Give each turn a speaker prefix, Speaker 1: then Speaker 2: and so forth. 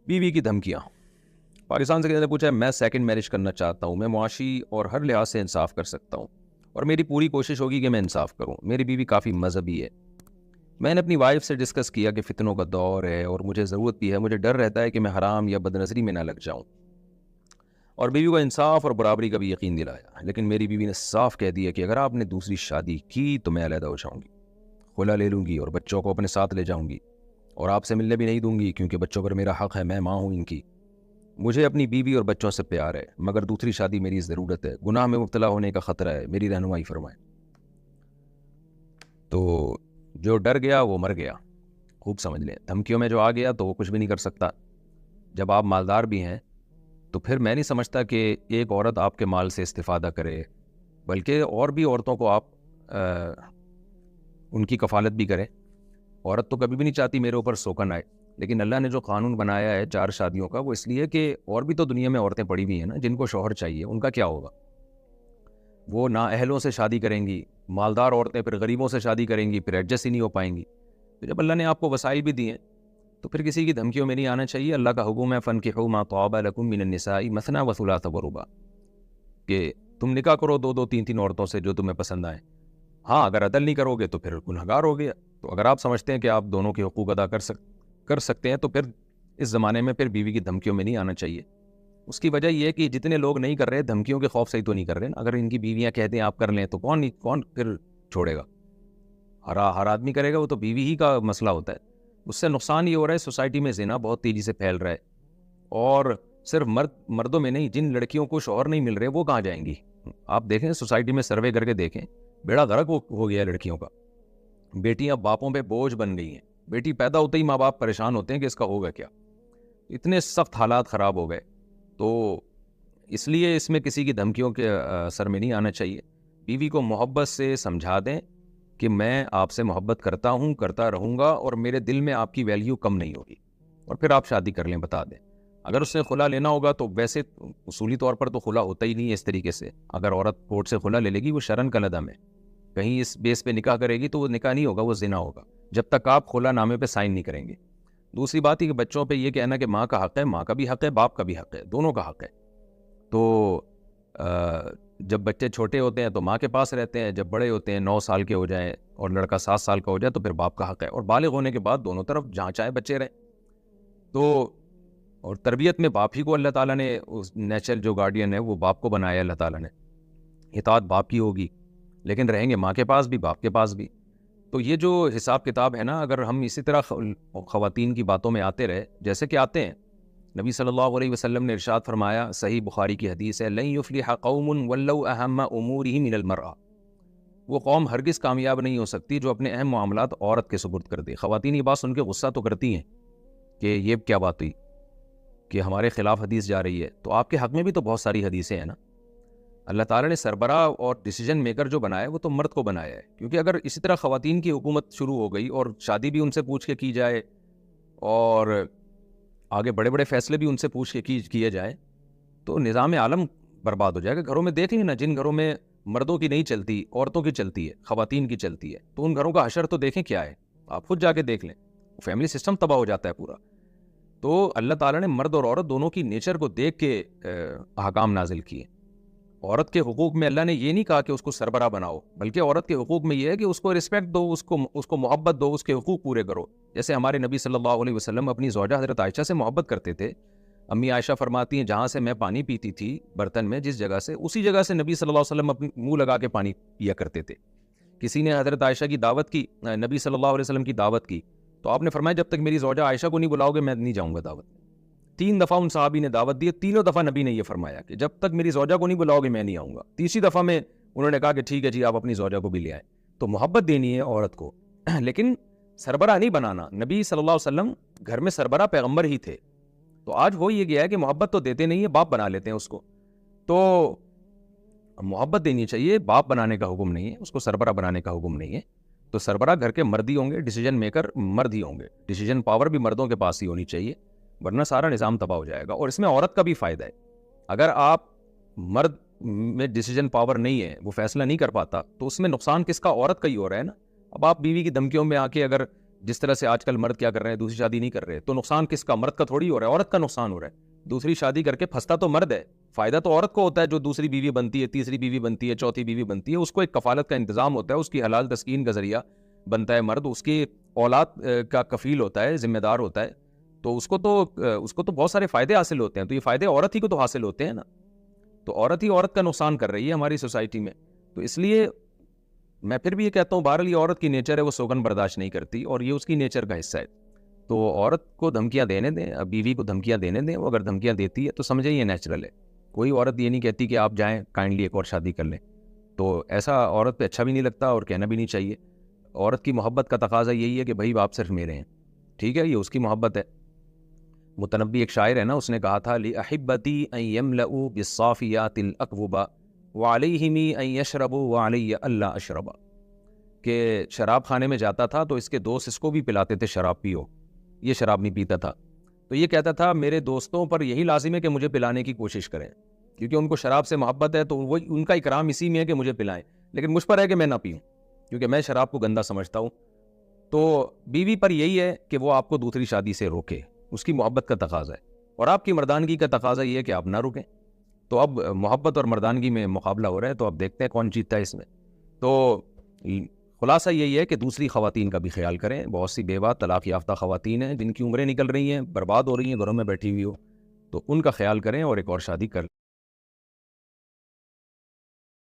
Speaker 1: بیوی کی دھمکیاں. پاکستان سے کسی نے پوچھا ہے میں سیکنڈ میرج کرنا چاہتا ہوں, میں معاشی اور ہر لحاظ سے انصاف کر سکتا ہوں اور میری پوری کوشش ہوگی کہ میں انصاف کروں. میری بیوی کافی مذہبی ہے. میں نے اپنی وائف سے ڈسکس کیا کہ فتنوں کا دور ہے اور مجھے ضرورت بھی ہے, مجھے ڈر رہتا ہے کہ میں حرام یا بد نظری میں نہ لگ جاؤں, اور بیوی کو انصاف اور برابری کا بھی یقین دلایا. لیکن میری بیوی نے صاف کہہ دیا کہ اگر آپ نے دوسری شادی کی تو میں علیحدہ ہو جاؤں گی, خلا لے لوں گی اور بچوں کو اپنے ساتھ لے جاؤں گی اور آپ سے ملنے بھی نہیں دوں گی, کیونکہ بچوں پر میرا حق ہے, میں ماں ہوں ان کی. مجھے اپنی بیوی اور بچوں سے پیار ہے, مگر دوسری شادی میری ضرورت ہے, گناہ میں مبتلا ہونے کا خطرہ ہے, میری رہنمائی فرمائیں. تو جو ڈر گیا وہ مر گیا. خوب سمجھ لیں, دھمکیوں میں جو آ گیا تو وہ کچھ بھی نہیں کر سکتا. جب آپ مالدار بھی ہیں تو پھر میں نہیں سمجھتا کہ ایک عورت آپ کے مال سے استفادہ کرے, بلکہ اور بھی عورتوں کو آپ ان کی کفالت بھی کریں. عورت تو کبھی بھی نہیں چاہتی میرے اوپر سوکن آئے, لیکن اللہ نے جو قانون بنایا ہے 4 شادیوں کا, وہ اس لیے کہ اور بھی تو دنیا میں عورتیں پڑی ہوئی ہیں نا جن کو شوہر چاہیے, ان کا کیا ہوگا؟ وہ نااہلوں سے شادی کریں گی, مالدار عورتیں پھر غریبوں سے شادی کریں گی, پھر ایڈجسٹ ہی نہیں ہو پائیں گی. تو جب اللہ نے آپ کو وسائل بھی دیے تو پھر کسی کی دھمکیوں میں نہیں آنا چاہیے. اللہ کا حکم ہے فَانكِحُوا مَا طَابَ لَكُم مِّنَ النِّسَاءِ مَثْنَىٰ وَثُلَاثَ وَرُبَاع, کہ تم نکاح کرو 2 3 عورتوں سے جو تمہیں پسند آئیں. ہاں, اگر عدل نہیں کرو گے تو پھر گنہگار ہو گیا. تو اگر آپ سمجھتے ہیں کہ آپ دونوں کے حقوق ادا کر سکتے ہیں تو پھر اس زمانے میں پھر بیوی کی دھمکیوں میں نہیں آنا چاہیے. اس کی وجہ یہ ہے کہ جتنے لوگ نہیں کر رہے, دھمکیوں کے خوف سے ہی تو نہیں کر رہے نا. اگر ان کی بیویاں کہتے ہیں آپ کر لیں تو کون پھر چھوڑے گا؟ ہر آدمی کرے گا, وہ تو بیوی ہی کا مسئلہ ہوتا ہے. اس سے نقصان یہ ہو رہا ہے, سوسائٹی میں زنا بہت تیزی سے پھیل رہا ہے, اور صرف مردوں میں نہیں, جن لڑکیوں کو شوہر نہیں مل رہے وہ کہاں جائیں گی؟ آپ دیکھیں سوسائٹی میں سروے کر کے دیکھیں, بیڑا غرق ہو گیا لڑکیوں کا. بیٹیاں باپوں پہ بوجھ بن گئی ہیں. بیٹی پیدا ہوتے ہی ماں باپ پریشان ہوتے ہیں کہ اس کا ہوگا کیا. اتنے سخت حالات خراب ہو گئے. تو اس لیے اس میں کسی کی دھمکیوں کے سر میں نہیں آنا چاہیے. بیوی کو محبت سے سمجھا دیں کہ میں آپ سے محبت کرتا ہوں, کرتا رہوں گا, اور میرے دل میں آپ کی ویلیو کم نہیں ہوگی, اور پھر آپ شادی کر لیں. بتا دیں اگر اس نے خلا لینا ہوگا تو ویسے اصولی طور پر تو خلا ہوتا ہی نہیں ہے اس طریقے سے. اگر عورت کورٹ سے خلا لے لے گی وہ شرن کا لدم ہے, کہیں اس بیس پہ نکاح کرے گی تو وہ نکاح نہیں ہوگا, وہ زنا ہوگا جب تک آپ خلا نامے پہ سائن نہیں کریں گے. دوسری بات ہے کہ بچوں پہ یہ کہنا کہ ماں کا حق ہے, ماں کا بھی حق ہے, باپ کا بھی حق ہے, دونوں کا حق ہے. تو جب بچے چھوٹے ہوتے ہیں تو ماں کے پاس رہتے ہیں, جب بڑے ہوتے ہیں 9 سال کے ہو جائیں اور لڑکا 7 سال کا ہو جائے تو پھر باپ کا حق ہے, اور بالغ ہونے کے بعد دونوں طرف جہاں چاہے بچے رہیں. تو اور تربیت میں باپ ہی کو اللہ تعالیٰ نے نیچرل جو گارڈین ہے وہ باپ کو بنایا اللہ تعالیٰ نے, اطاعت باپ کی ہوگی, لیکن رہیں گے ماں کے پاس بھی باپ کے پاس بھی. تو یہ جو حساب کتاب ہے نا, اگر ہم اسی طرح خواتین کی باتوں میں آتے رہے جیسے کہ آتے ہیں, نبی صلی اللہ علیہ وسلم نے ارشاد فرمایا, صحیح بخاری کی حدیث ہے, لن یفلح قوم ولوا اہم امورہ من المرأة, وہ قوم ہرگز کامیاب نہیں ہو سکتی جو اپنے اہم معاملات عورت کے سپرد کر دے. خواتین یہ بات سن کے غصہ تو کرتی ہیں کہ یہ کیا بات ہوئی کہ ہمارے خلاف حدیث جا رہی ہے. تو آپ کے حق میں بھی تو بہت ساری حدیثیں ہیں نا. اللہ تعالیٰ نے سربراہ اور ڈیسیجن میکر جو بنایا ہے وہ تو مرد کو بنایا ہے, کیونکہ اگر اسی طرح خواتین کی حکومت شروع ہو گئی اور شادی بھی ان سے پوچھ کے کی جائے اور آگے بڑے بڑے فیصلے بھی ان سے پوچھ کے کیے جائیں تو نظام عالم برباد ہو جائے گا. گھروں میں دیکھیں نا, جن گھروں میں مردوں کی نہیں چلتی, عورتوں کی چلتی ہے, خواتین کی چلتی ہے, تو ان گھروں کا حشر تو دیکھیں کیا ہے. آپ خود جا کے دیکھ لیں, فیملی سسٹم تباہ ہو جاتا ہے پورا. تو اللہ تعالیٰ نے مرد اور عورت دونوں کی نیچر کو دیکھ کے احکام نازل کیے. عورت کے حقوق میں اللہ نے یہ نہیں کہا کہ اس کو سربراہ بناؤ, بلکہ عورت کے حقوق میں یہ ہے کہ اس کو رسپیکٹ دو, اس کو محبت دو, اس کے حقوق پورے کرو. جیسے ہمارے نبی صلی اللہ علیہ وسلم اپنی زوجہ حضرت عائشہ سے محبت کرتے تھے. امی عائشہ فرماتی ہیں, جہاں سے میں پانی پیتی تھی برتن میں, جس جگہ سے, اسی جگہ سے نبی صلی اللہ علیہ وسلم اپنی منہ لگا کے پانی پیا کرتے تھے. کسی نے حضرت عائشہ کی دعوت کی, نبی صلی اللہ علیہ وسلم کی دعوت کی, تو آپ نے فرمایا جب تک میری زوجہ عائشہ کو نہیں بلاؤ گے میں نہیں جاؤں گا دعوت میں. 3 دفعہ ان صحابی نے دعوت دی, تینوں دفعہ نبی نے یہ فرمایا کہ جب تک میری زوجہ کو نہیں بلاؤ گے میں نہیں آؤں گا. تیسری دفعہ میں انہوں نے کہا کہ ٹھیک ہے جی آپ اپنی زوجہ کو بھی لے آئیں. تو محبت دینی ہے عورت کو, لیکن سربراہ نہیں بنانا. نبی صلی اللہ علیہ وسلم گھر میں سربراہ پیغمبر ہی تھے. تو آج وہ یہ گیا ہے کہ محبت تو دیتے نہیں ہے, باپ بنا لیتے ہیں اس کو. تو محبت دینی چاہیے, باپ بنانے کا حکم نہیں ہے, اس کو سربراہ بنانے کا حکم نہیں ہے. تو سربراہ گھر کے مرد ہی ہوں گے, ڈیسیجن میکر مرد ہی ہوں گے, ڈیسیجن پاور بھی مردوں کے پاس ہی ہونی چاہیے, ورنہ سارا نظام تباہ ہو جائے گا. اور اس میں عورت کا بھی فائدہ ہے. اگر آپ مرد میں ڈیسیجن پاور نہیں ہے, وہ فیصلہ نہیں کر پاتا, تو اس میں نقصان کس کا؟ عورت کا ہی ہو رہا ہے نا. اب آپ بیوی کی دھمکیوں میں آ کے اگر جس طرح سے آج کل مرد کیا کر رہے ہیں, دوسری شادی نہیں کر رہے, تو نقصان کس کا؟ مرد کا تھوڑی ہو رہا ہے, عورت کا نقصان ہو رہا ہے. دوسری شادی کر کے پھنستا تو مرد ہے, فائدہ تو عورت کو ہوتا ہے جو دوسری بیوی بنتی ہے, تیسری بیوی بنتی ہے, چوتھی بیوی بنتی ہے. اس کو ایک کفالت کا انتظام ہوتا ہے, اس کی حلال تسکین کا ذریعہ بنتا ہے مرد, اس کی اولاد کا کفیل ہوتا ہے, ذمہ دار ہوتا ہے. تو اس کو تو بہت سارے فائدے حاصل ہوتے ہیں. تو یہ فائدے عورت ہی کو تو حاصل ہوتے ہیں نا. تو عورت ہی عورت کا نقصان کر رہی ہے ہماری سوسائٹی میں. تو اس لیے میں پھر بھی یہ کہتا ہوں, بہرحال یہ عورت کی نیچر ہے, وہ سوگن برداشت نہیں کرتی, اور یہ اس کی نیچر کا حصہ ہے. تو عورت کو دھمکیاں دینے دیں, بیوی کو دھمکیاں دینے دیں. وہ اگر دھمکیاں دیتی ہے تو سمجھیں یہ نیچرل ہے. کوئی عورت یہ نہیں کہتی کہ آپ جائیں کائنڈلی ایک اور شادی کر لیں. تو ایسا عورت پہ اچھا بھی نہیں لگتا اور کہنا بھی نہیں چاہیے. عورت کی محبت کا تقاضا یہی ہے کہ بھائی آپ صرف میرے ہیں, ٹھیک ہے, یہ اس کی محبت ہے. متنبی ایک شاعر ہے نا, اس نے کہا تھا لِأَحِبَّتِي أَن يَمْلَؤُوا بِالصَّافِيَاتِ الْأَكْوَبَ وَعَلَيْهِمِ أَن يَشْرَبُوا وَعَلَيَّ أَلَّا أَشْرَبَ. کہ شراب خانے میں جاتا تھا تو اس کے دوست اس کو بھی پلاتے تھے شراب پیو, یہ شراب نہیں پیتا تھا. تو یہ کہتا تھا میرے دوستوں پر یہی لازم ہے کہ مجھے پلانے کی کوشش کریں, کیونکہ ان کو شراب سے محبت ہے, تو وہ ان کا اکرام اسی میں ہے کہ مجھے پلائیں, لیکن مجھ پر ہے کہ میں نہ پیوں, کیونکہ میں شراب کو گندا سمجھتا ہوں. تو بیوی پر یہی ہے کہ وہ آپ کو دوسری شادی سے روکے, اس کی محبت کا تقاضا ہے, اور آپ کی مردانگی کا تقاضا یہ ہے کہ آپ نہ رکیں. تو اب محبت اور مردانگی میں مقابلہ ہو رہا ہے, تو اب دیکھتے ہیں کون جیتتا ہے اس میں. تو خلاصہ یہی ہے کہ دوسری خواتین کا بھی خیال کریں. بہت سی بیوہ طلاق یافتہ خواتین ہیں جن کی عمریں نکل رہی ہیں, برباد ہو رہی ہیں, گھروں میں بیٹھی ہوئی ہو, تو ان کا خیال کریں اور ایک اور شادی کر